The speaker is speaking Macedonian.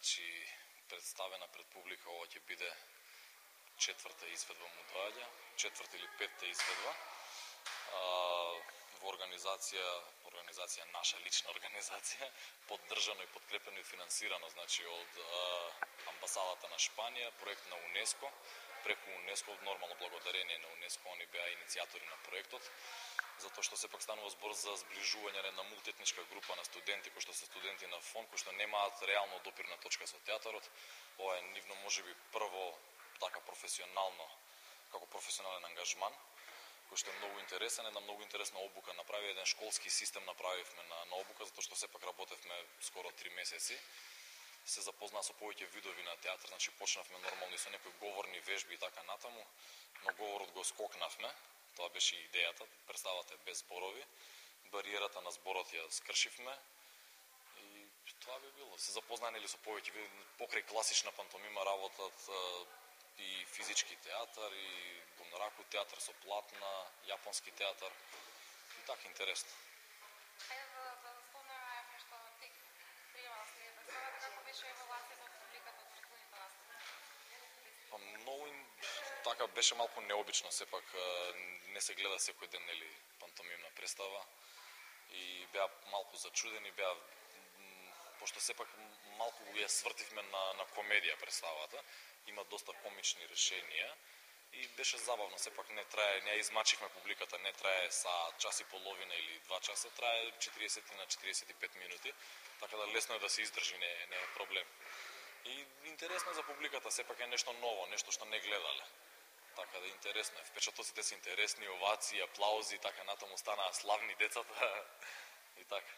Значи, представена пред публика, ова ќе биде четврта изведба му доаѓа, четврта или петта изведба. Во организација наша лична организација, поддржано и подкрепено и финансирано, значи од амбасадата на Шпанија, проект на УНЕСКО, преку УНЕСКО, нормално благодарение на УНЕСКО, они беа иницијатори на проектот, затоа што сепак станува збор за зближување на мултиетничка група на студенти, кои што се студенти на ФОН, кои што немаат реално допирна точка со театарот. Ова е нивно можеби прво така професионално, како професионален ангажман, кој што е многу интересен, една многу интересна обука направи, еден школски систем направивме на обука, затоа што сепак работевме скоро 3 месеци. Се запознаа со повеќе видови на театар, значи почнавме нормално и со некои говорни вежби и така натаму, но говорот го скокнавме, тоа беше идејата, представата е без зборови, бариерата на зборот ја скршивме и тоа би било. Се запознаа нели со повеќе покрај класична пантомима работат и физички театар, и бунраку театар со платна, јапонски театар и така интересно. Ајде да спомнеме нешто тик пријава след представата, како беше евалуацијата од публиката од претходните настави? Па многу така беше малку необично, сепак не се гледа секој ден нели пантомимна представа и беа малку зачудени, пошто сепак малку ја свртивме на комедија представата, има доста комични решенија и беше забавно, сепак не трае, не измачихме публиката, не трае час и половина или 2 часа, трае 40 на 45 минути, така да лесно е да се издржи, не е проблем. И интересно за публиката, сепак е нешто ново, нешто што не гледале. Така да интересно е, впечатоците се интересни, овации, аплаузи, така натаму станаа славни децата и така.